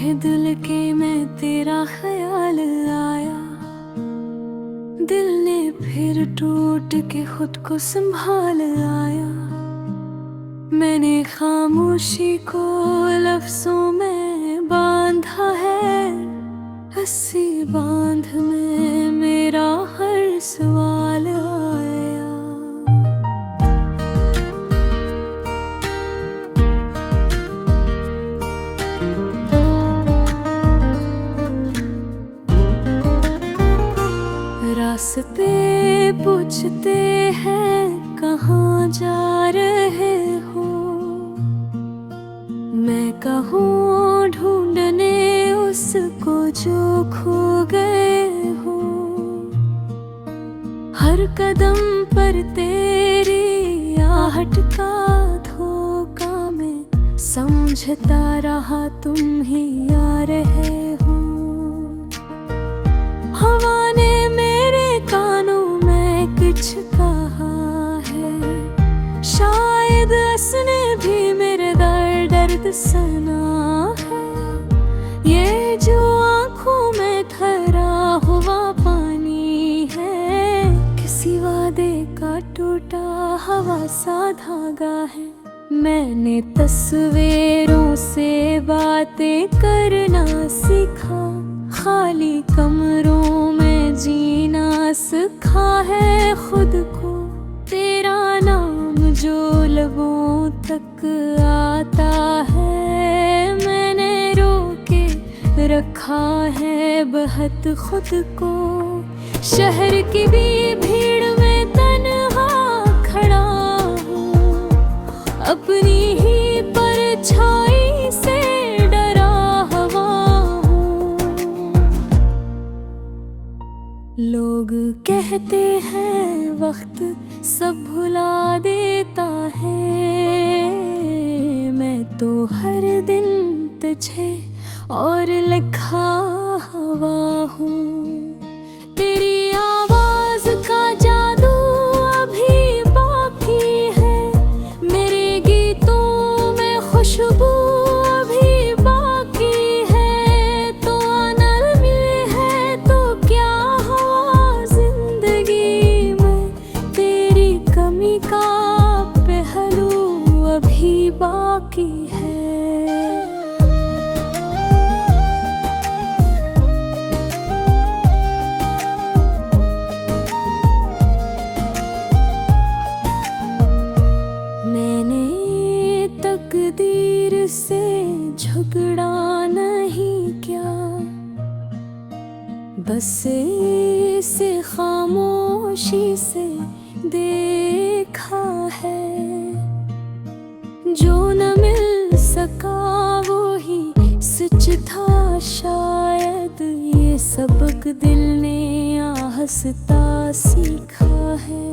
है दिल के मैं तेरा ख्याल आया, दिल ने फिर टूट के खुद को संभाल आया। मैंने खामोशी को लफ्जों में बांधा है, हंसी बांध में मेरा हर सवाल आया। रास्ते पूछते हैं कहाँ जा रहे हो, मैं कहूँ ढूंढने उसको जो खो गए हो। हर कदम पर तेरी आहट का धोखा मैं समझता रहा, तुम ही आ रहे हो। हवा ने मेरे कानों में कुछ कहा है, शायद उसने भी मेरे दर्द सुना है। ये जो आँखों में ठहरा हुआ पानी है, किसी वादे का टूटा हवा सा धागा है। मैंने तस्वीरों से बातें करना सीखा, खाली कमरों में जीना सीखा है खुद को। तेरा नाम जो लबों तक आता है, मैंने रोके रखा है बहुत खुद को। शहर की भी भीड़ में तन्हा खड़ा हूँ, अपनी ही परछाई से डरा हुआ हूँ। लोग कहते हैं वक्त सब भुला देता है, मैं तो हर दिन तुझे और लिखा हुआ हूँ। तेरी आवाज का जादू अभी बाकी है, मेरे गीतों में खुशबू अभी बाकी है। तो नरमी है तो क्या हुआ जिंदगी में, तेरी कमी का पहलू अभी बाकी है। तकदीर से झगड़ा नहीं क्या, बस इसे खामोशी से देखा है। जो न मिल सका वो ही सच था शायद, ये सबक दिल ने आहस्ता सीखा है।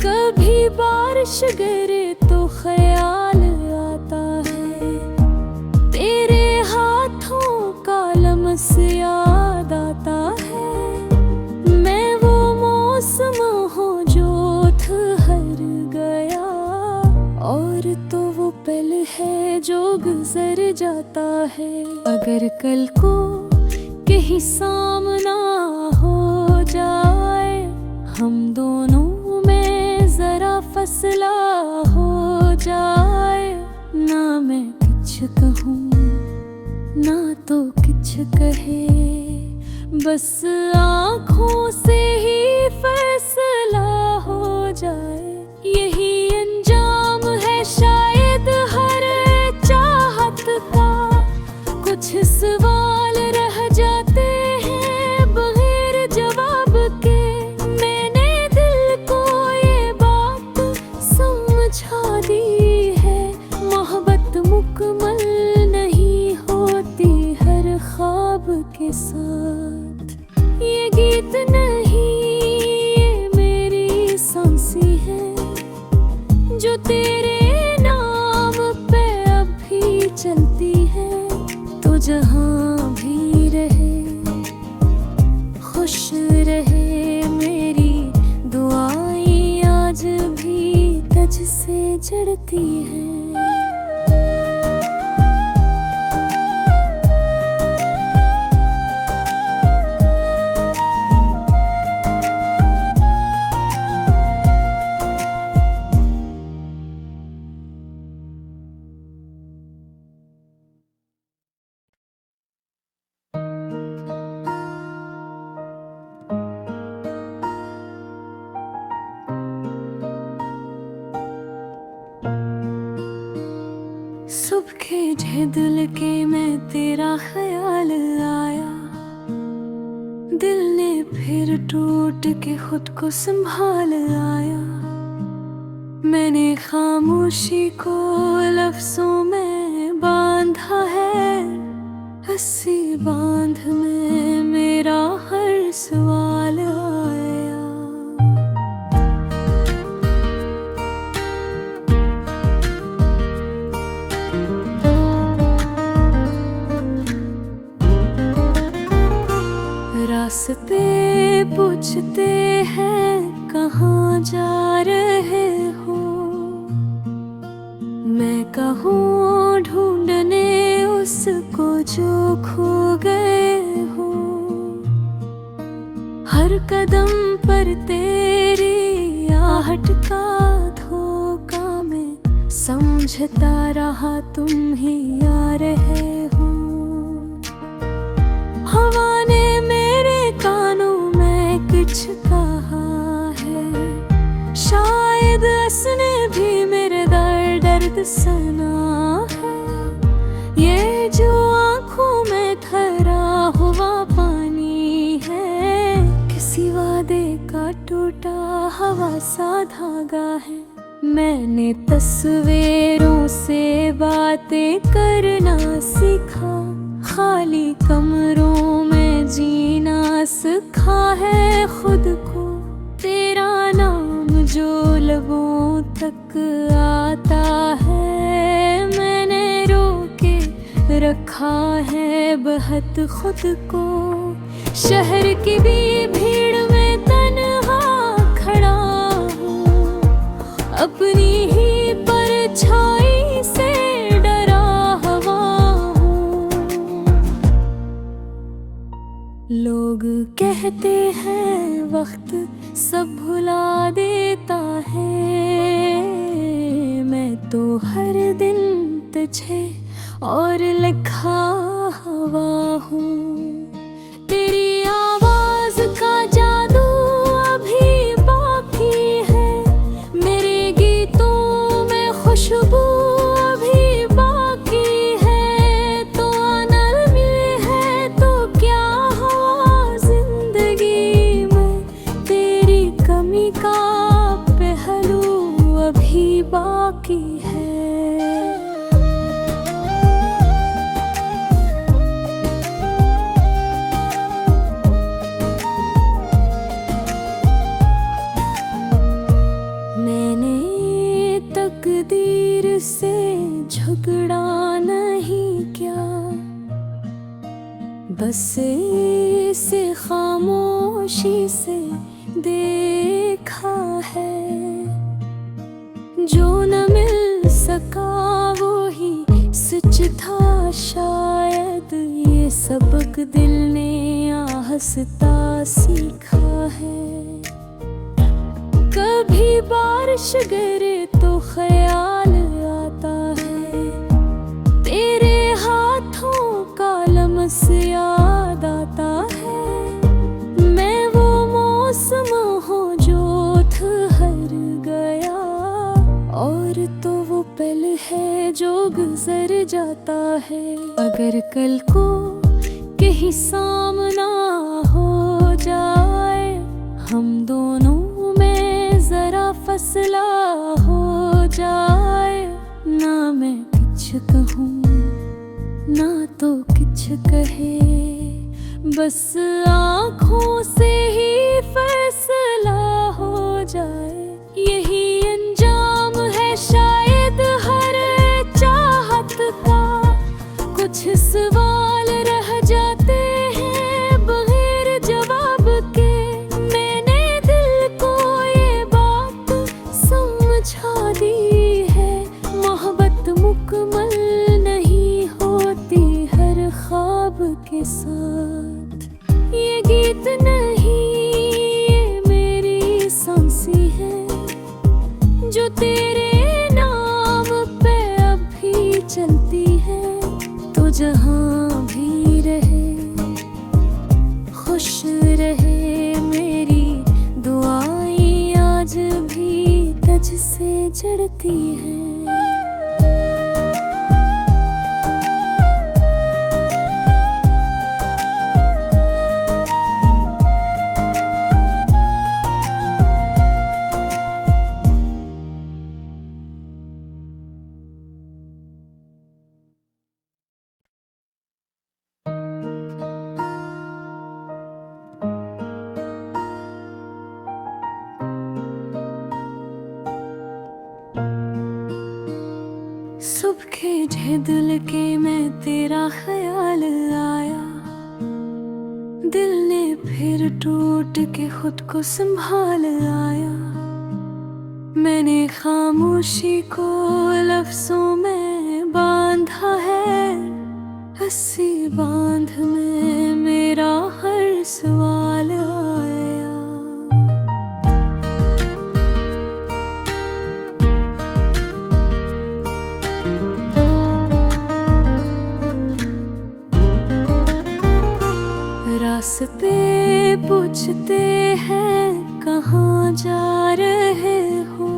कभी बारिश गिरे तो ख्याल आता है, तेरे हाथों का लम्स याद आता है। मैं वो मौसम हूँ जो ठहर गया, और तो वो पल है जो गुजर जाता है। अगर कल को कहीं सामना हो जाए, हम दोनों जरा फसला हो जाए, ना मैं कुछ कहूँ ना तो कुछ कहे, बस आँखों से ही फैसला हो जाए। यही अंजाम है शायद हर चाहत का, कुछ सवाल रह जाते हैं बगैर जवाब के। मैंने दिल को ये बात समझा दी है, मोहब्बत मुकम्मल नहीं होती हर ख्वाब के साथ। ये गीत नहीं ये मेरी सांसें है, जो तेरे नाम पे अभी चलती है। तो जहाँ भी रहे खुश रहे, मेरी दुआएं आज भी तुझसे जड़ती हैं। देखे दिल के मैं तेरा ख्याल आया, दिल ने फिर टूट के खुद को संभाल आया। मैंने खामोशी को लफ्जों में बांधा है, हंसी बांध में मेरा हर सवाल आया। रास्ते पूछते हैं कहाँ जा रहे हो, मैं कहूँ ढूंढने उसको जो खो गए हो। हर कदम पर तेरी आहट का धोखा मैं समझता रहा, तुम ही आ रहे हो। हवा ने मेरे कानों में कुछ कहा है, शायद उसने भी मेरे दर्द सुना है। ये जो आँखों में ठहरा हुआ पानी है, किसी वादे का टूटा हवा सा धागा है। मैंने तस्वीरों से बातें करना सीखा, खाली कमरों में जीना सीखा है खुद को। तेरा नाम जो लबों तक आता है, मैंने रोके रखा है बहुत खुद को। शहर की भी भीड़ में तन्हा खड़ा हूँ, अपनी ही परछाई से डरा हुआ हूँ। लोग कहते हैं वक्त सब भुला देता है, मैं तो हर दिन तुझे और लिखा हुआ हूँ। तेरी आवाज का जादू अभी बाकी है, मेरे गीतों में खुशबू अभी बाकी है। तो नरमी है तो क्या हुआ जिंदगी में, तेरी कमी का पहलू अभी बाकी है। तकदीर से झगड़ा नहीं क्या, बस इसे खामोशी से देखा है। जो न मिल सका वो ही सच था शायद, ये सबक दिल ने आहस्ता सीखा है। कभी बारिश गिरे तो ख्याल आता है, तेरे हाथों का लम्स याद आता है। मैं वो मौसम हूँ जो ठहर गया, और तो वो पल है जो गुजर जाता है। अगर कल को कहीं सामना हो जाए, हम दोनों जरा फसला हो जाए, ना मैं कुछ कहूँ ना तो कुछ कहे, बस आँखों से ही फैसला हो जाए। यही अंजाम है शायद हर चाहत का, कुछ सवाल रह जाते हैं बगैर जवाब के। समझा दी है मोहब्बत मुकम्मल नहीं होती हर ख्वाब के साथ। ये गीत नहीं ये मेरी सांसें है, जो तेरे नाम पे अभी चलती है। तो जहाँ भी रहे खुश रहे, मेरी दुआएं आज भी तुझसे जड़ती है। चुपके दिल के मैं तेरा ख्याल आया, दिल ने फिर टूट के खुद को संभाल आया। मैंने खामोशी को लफ्जों में बांधा है, हंसी बांध में मेरा हर सवाल आया। रास्ते पूछते हैं कहाँ जा रहे हो,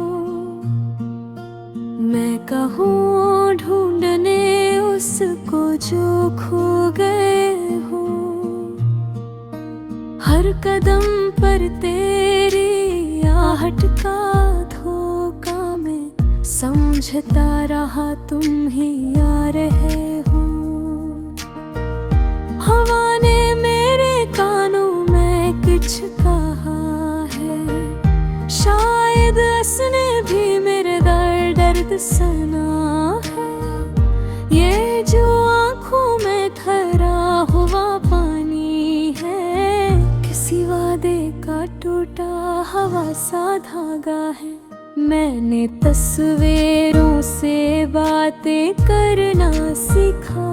मैं कहूँ ढूंढने उसको जो खो गए हो। हर कदम पर तेरी आहट का धोखा मैं समझता रहा, तुम ही आ रहे हो। हवा ने मेरे कानों में कुछ कहा है, शायद उसने भी मेरे दर्द सुना है। ये जो आँखों में ठहरा हुआ पानी है, किसी वादे का टूटा हवा सा धागा है। मैंने तस्वीरों से बातें करना सीखा,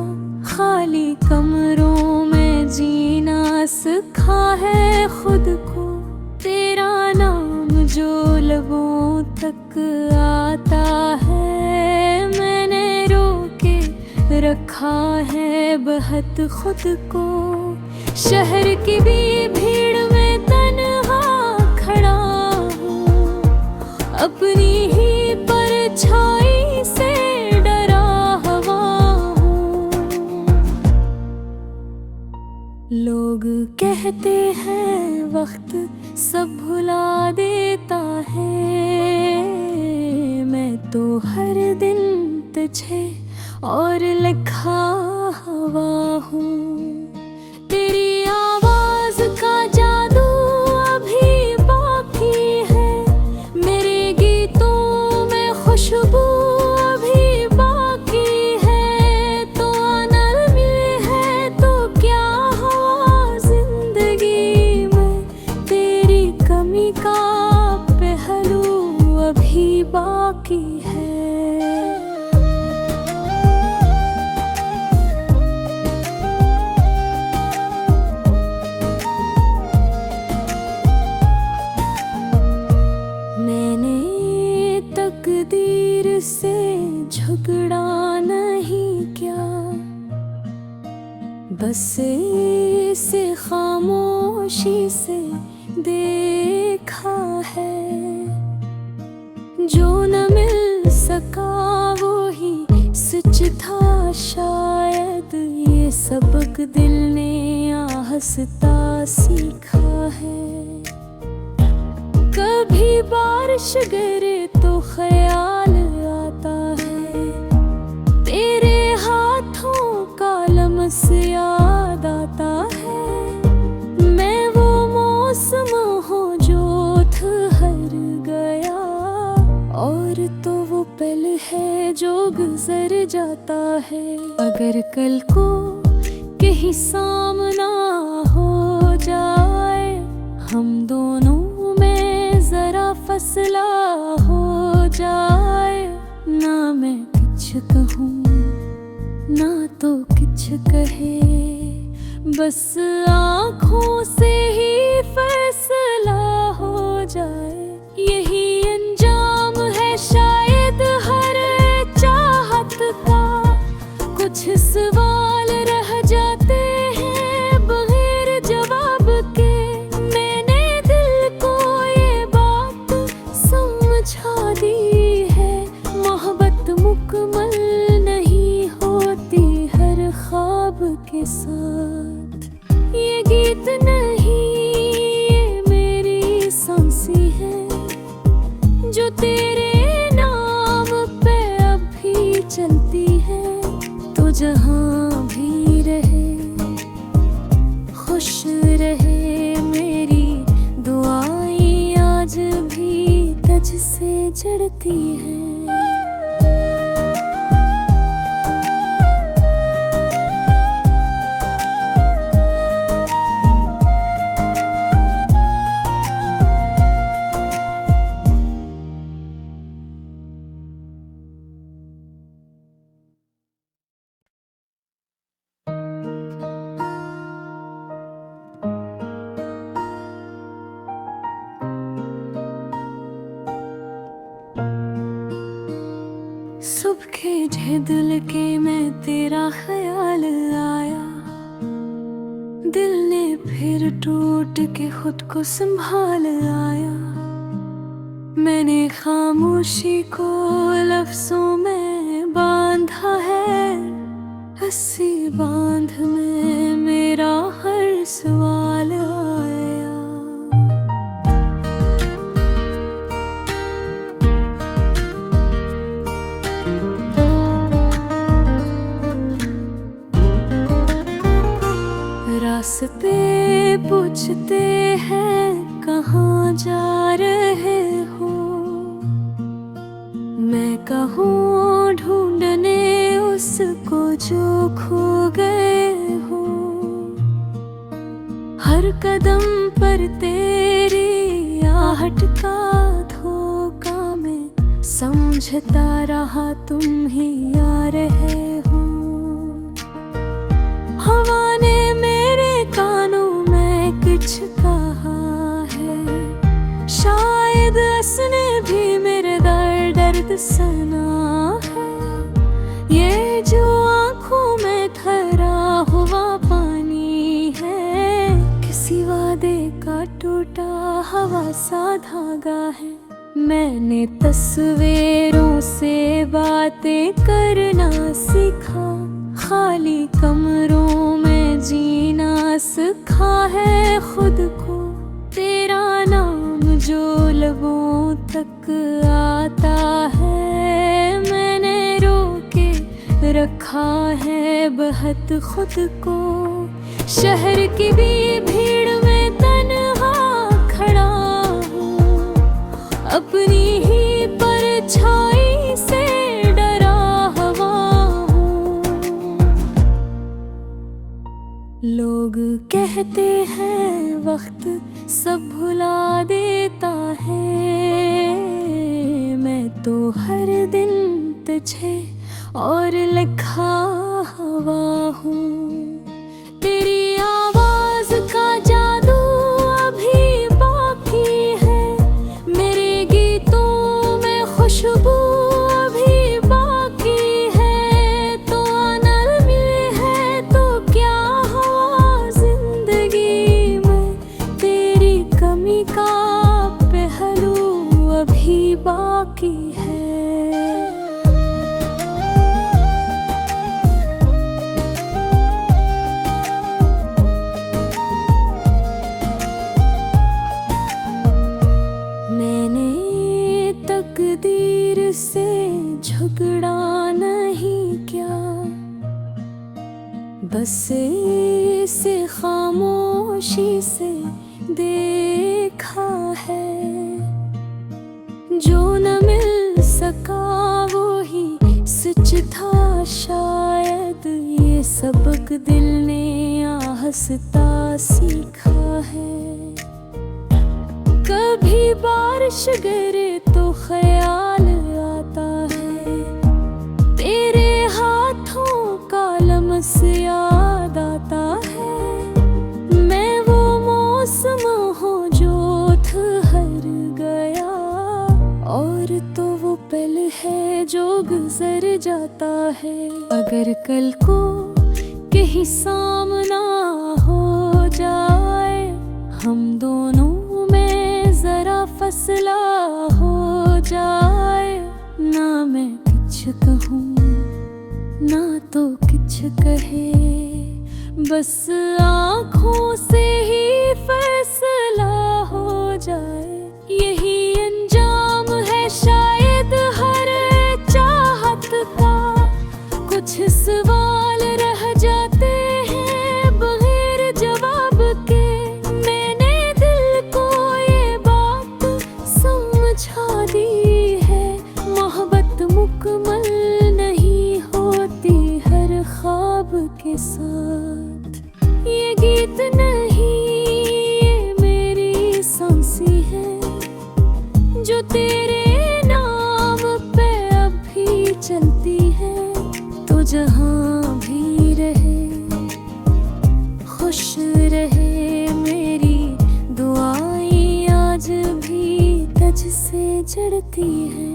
खाली कमरों में जीना सीखा है खुद को। तेरा नाम जो लबों तक आता है, मैंने रोके रखा है बहुत खुद को। शहर की भी भीड़ में तन्हा खड़ा हूँ, अपनी ही परछाई से डरा हुआ हूँ। लोग कहते हैं वक्त सब भुला देता है, मैं तो हर दिन तुझे और लिखा हुआ हूँ। तेरी आवाज का जादू अभी बाकी है, मेरे गीतों में खुशबू अभी बाकी है। तो नरमी है तो क्या हुआ जिंदगी में, तेरी कमी का पहलू अभी बाकी है। तकदीर से झगड़ा नहीं क्या, बस इसे खामोशी से देखा है। जो न मिल सका वो ही सच था शायद, ये सबक दिल ने आहस्ता सीखा है। कभी बारिश गिरे तो ख्याल आता है, तेरे हाथों का लम्स याद आता है। मैं वो मौसम हूँ जो ठहर गया, और तो वो पल है जो गुजर जाता है। अगर कल को कहीं सामना हो जाए, हम दोनों जरा फसला हो जाए, ना मैं कुछ कहूँ ना तो कुछ कहे, बस आँखों से ही फैसला हो जाए। यही अंजाम है शायद हर चाहत का, कुछ सवाल रह जाते हैं बगैर जवाब के। समझा दी है मोहब्बत मुकम्मल नहीं होती हर ख्वाब के साथ। ये गीत नहीं ये मेरी सांसें हैं, जो तेरे नाम पे अभी चलती है। तो जहाँ भी रहे खुश रहे, मेरी दुआएं आज भी तुझसे जड़ती है। देखे दिल के मैं तेरा ख्याल आया, दिल ने फिर टूट के खुद को संभाल आया। मैंने खामोशी को लफ्जों में बांधा है, हंसी बांध में मेरा हर सवाल आया। रास्ते पूछते हैं कहाँ जा रहे हो, मैं कहूँ ढूंढने उसको जो खो गए हो। हर कदम पर तेरी आहट का धोखा मैं समझता रहा, तुम ही आ रहे हो। हवा ने मेरे कानों में कुछ कहा है, शायद उसने भी मेरे दर्द सुना है। ये जो आँखों में ठहरा हुआ पानी है, किसी वादे का टूटा हवा सा धागा है। मैंने तस्वीरों से बातें करना सीखा, खाली कमरों में जीना सीखा है खुद को। तेरा नाम जो लबों तक आता है, मैंने रोके रखा है बहुत खुद को। शहर की भी भीड़ में तन्हा खड़ा हूँ, अपनी ही परछाई से डरा हुआ हूँ। लोग कहते हैं वक्त सब भुला देता है, मैं तो हर दिन तुझे और लिखा हुआ हूँ। तेरी आवाज का जादू अभी बाकी है, मेरे गीतों में खुशबू अभी बाकी है। तो आनंद मिले है तो क्या हुआ जिंदगी में, तेरी कमी का पहलू अभी बाकी है। तकदीर से झगड़ा नहीं किया, बस इसे खामोशी से देखा है। जो न मिल सका वो ही सच था शायद, ये सबक दिल ने आहस्ता सीखा है। कभी बारिश गिरे तो ख्याल आता है, तेरे हाथों का लम्स याद आता है। मैं वो मौसम हूँ जो ठहर गया, और तो वो पल है जो गुजर जाता है। अगर कल को कहीं सामना हो जाए, हम दोनों जरा फसला हो जाए, ना मैं कुछ कहूँ ना तो कुछ कहे, बस आँखों से ही फैसला हो जाए। यही अंजाम है शायद हर चाहत का, कुछ सवाल रह जाते हैं बगैर जवाब के। समझा दी है मोहब्बत मुकम्मल नहीं होती हर ख्वाब के साथ। ये गीत नहीं ये मेरी सांसें है, जो तेरे नाम पे अभी चलती है। तो जहाँ भी रहे खुश रहे, मेरी दुआएं आज भी तुझसे जड़ती है।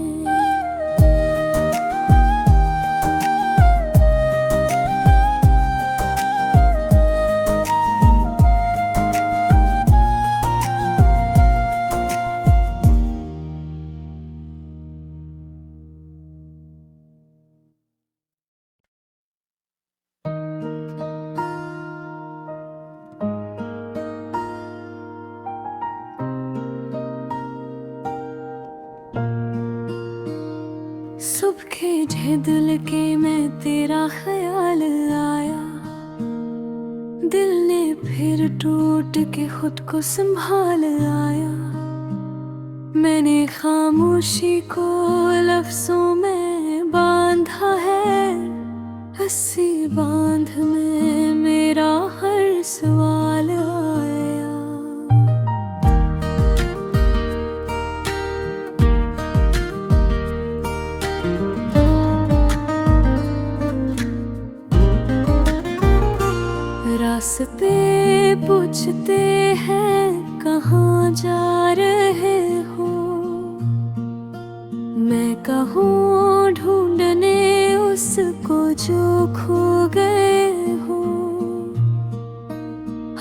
झूठे दिल के मैं तेरा ख्याल आया, दिल ने फिर टूट के खुद को संभाल आया। मैंने खामोशी को लफ्जों में बांधा है, हंसी बांध में मेरा हर सवाल आया। रास्ते पूछते हैं कहाँ जा रहे हो, मैं कहूँ ढूंढने उसको जो खो गए हो।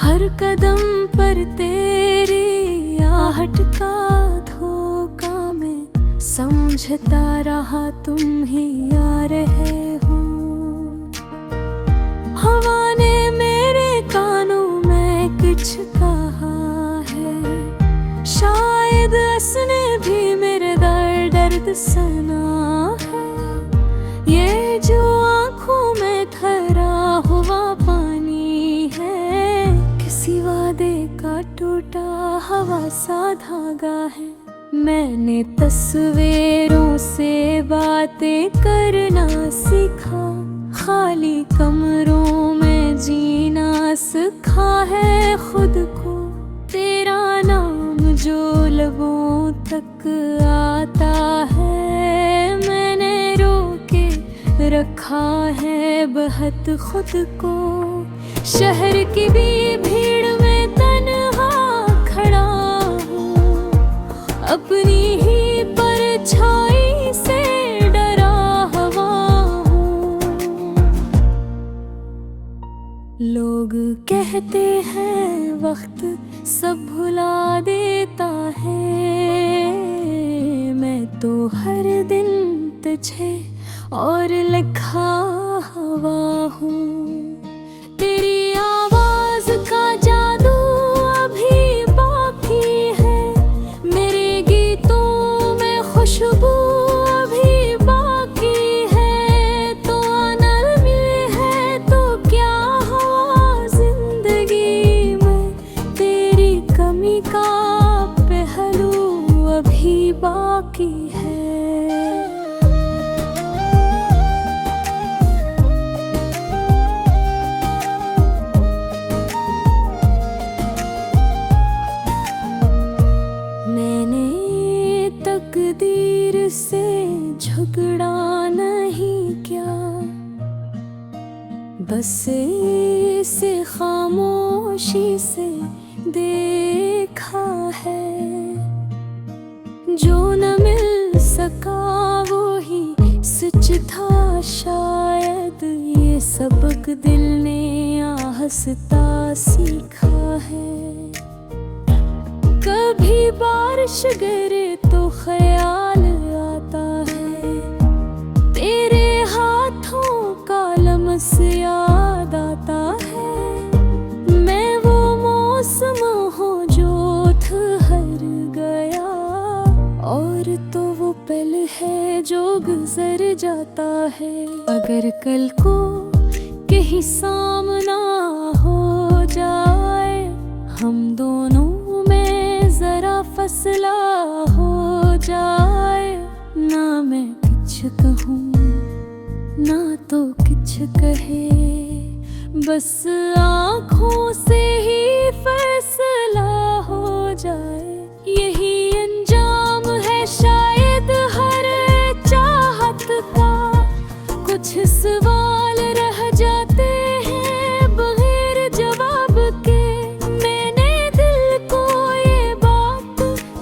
हर कदम पर तेरी आहट का धोखा मैं समझता रहा, तुम ही आ रहे हो। हवा ने मेरे कानों में कुछ कहा है, शायद उसने भी मेरे दर्द सना है। ये जो आँखों में ठहरा हुआ पानी है, किसी वादे का टूटा हवा सा धागा है। मैंने तस्वीरों से बातें करना सीखा, खाली कमरों में जीना सीखा है खुद को। तेरा नाम जो लबों तक आता है, मैंने रोके रखा है बहुत खुद को। शहर की भी भीड़ में तन्हा खड़ा हूँ, अपनी ही परछाई से डरा हुआ हूँ। लोग कहते हैं वक्त सब भुला देता है, मैं तो हर दिन तुझे और लिखा हुआ हूँ। तेरी आवाज का जादू अभी बाकी है, मेरे गीतों में खुशबू अभी बाकी है। तो अनरमी है तो क्या हुआ जिंदगी में, तेरी कमी का पहलू अभी बाकी है। तकदीर से झगड़ा नहीं किया, बस इसे खामोशी से देखा है। जो न मिल सका वो ही सच था शायद, ये सबक दिल ने आहस्ता सीखा है। कभी बारिश गिरे तो ख्याल आता है, तेरे हाथों का लम्स याद आता है। मैं वो मौसम हूँ जो ठहर गया, और तो वो पल है जो गुजर जाता है। अगर कल को कहीं सामना हो जाए, हम दोनों जरा फसला हो जाए, ना मैं कुछ कहूँ ना तो कुछ कहे, बस आँखों से ही फैसला हो जाए। यही अंजाम है शायद हर चाहत का, कुछ सवाल रह जाते हैं बगैर जवाब के। मैंने दिल को ये बात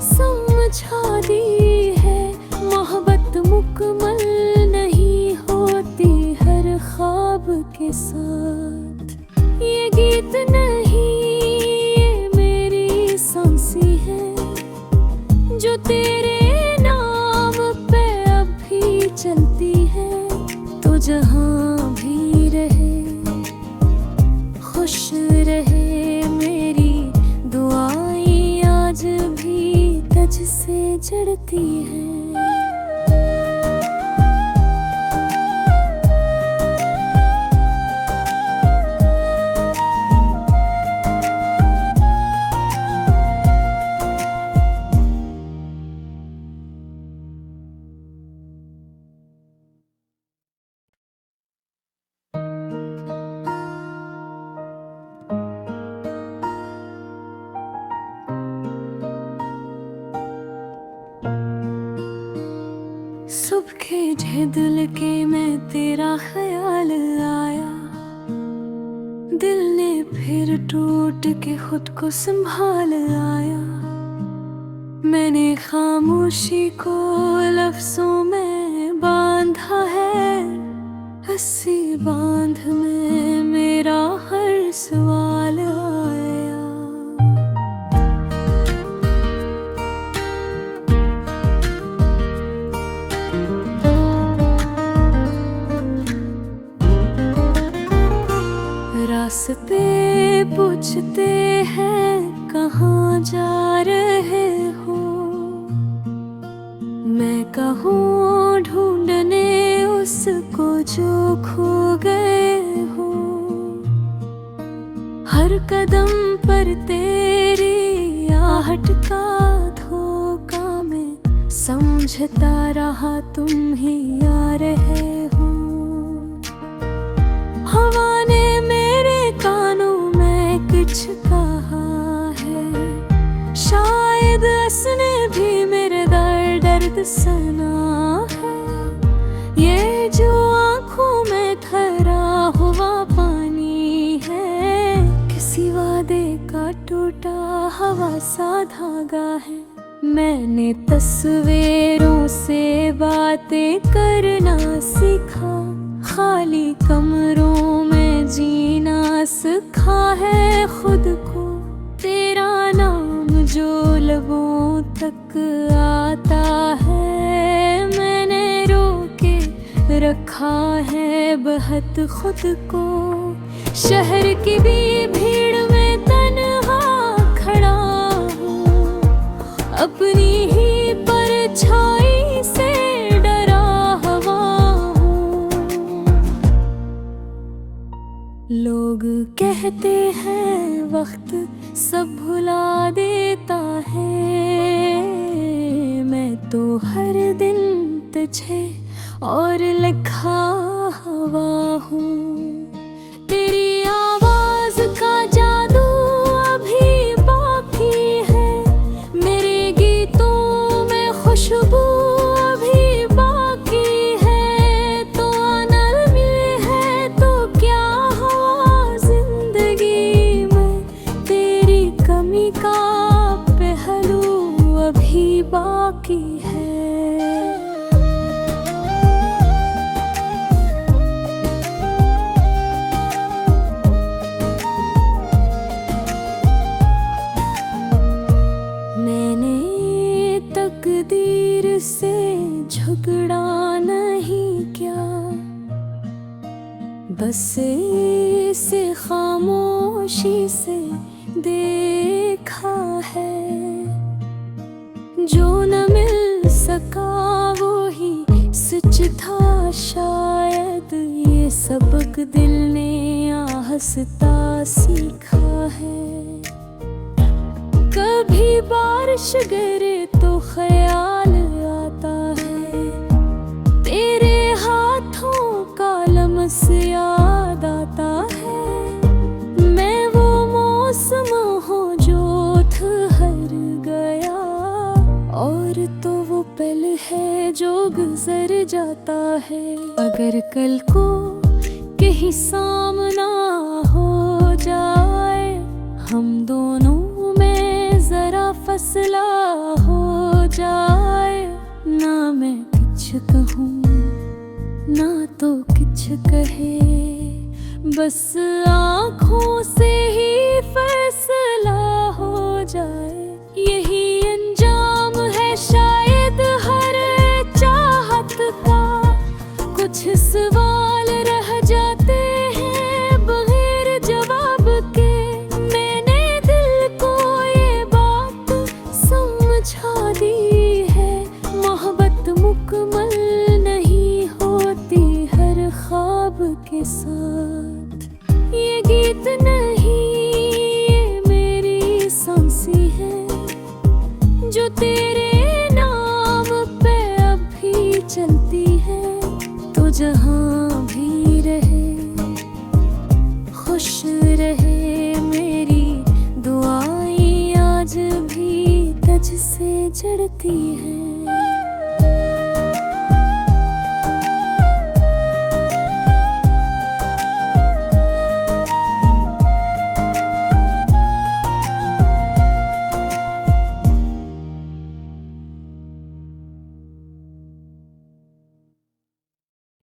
समझा दी है, मोहब्बत मुकम्मल नहीं होती हर ख्वाब के साथ। ये गीत नहीं ये मेरी सांसें है, जो तेरे नाम पे अभी चलती है। तो जहाँ भी रहे खुश रहे, मेरी दुआएं आज भी तुझसे जड़ती है। तुझे दिल के मैं तेरा ख्याल आया, दिल ने फिर टूट के खुद को संभाल आया। मैंने खामोशी को लफ्जों में बांधा है, हंसी बांध में मेरा हर सवाल आया। रास्ते पूछते हैं कहाँ जा रहे हो, मैं कहूँ ढूंढने उसको जो खो गए हो। हर कदम पर तेरी आहट का धोखा मैं समझता रहा, तुम ही आ रहे हो। हवा ने मेरे कानों में कुछ कहा है, शायद उसने भी मेरे दर्द सुना है। ये जो आँखों में ठहरा हुआ पानी है, किसी वादे का टूटा हवा सा धागा है। मैंने तस्वीरों से बातें करना सीखा, खाली कमरों में जीना सीखा है खुद को। तेरा नाम जो लबों तक आता है, मैंने रोके रखा है बहुत खुद को। शहर की भी भीड़ में तन्हा खड़ा हूँ, अपनी ही परछाई से डरा हुआ हूँ। लोग कहते हैं वक्त सब भुला देता है, मैं तो हर दिन तुझे और लिखा हुआ हूँ। तेरी आवाज का जादू अभी बाकी है, मेरे गीतों में खुशबू अभी बाकी है। तो नरमी है तो क्या हुआ जिंदगी में, तेरी कमी का पहलू अभी बाकी है। तकदीर से झगड़ा नहीं किया, बस इसे खामोशी से देखा है। जो न मिल सका वो ही सच था शायद, ये सबक दिल ने आहस्ता सीखा है। कभी बारिश गिरे तो ख्याल आता है, तेरे हाथों का लम्स याद आता है। मैं वो मौसम हूँ जो ठहर गया, और तो वो पल है जो गुजर जाता है। अगर कल को कहीं सामना हो जाए, हम दोनों जरा फसला हो जाए, ना मैं कुछ कहूँ ना तो कुछ कहे, बस आँखों से ही फैसला हो जाए। यही अंजाम है शायद हर चाहत का, कुछ सवाल रह जाते हैं बगैर जवाब के। मैंने दिल को समझा दी है, मोहब्बत मुकम्मल नहीं होती हर ख्वाब के साथ। ये गीत नहीं ये मेरी सांसें है, जो तेरे नाम पे अभी चलती है। तो जहाँ भी रहे खुश रहे, मेरी दुआएं आज भी तुझसे जड़ती है।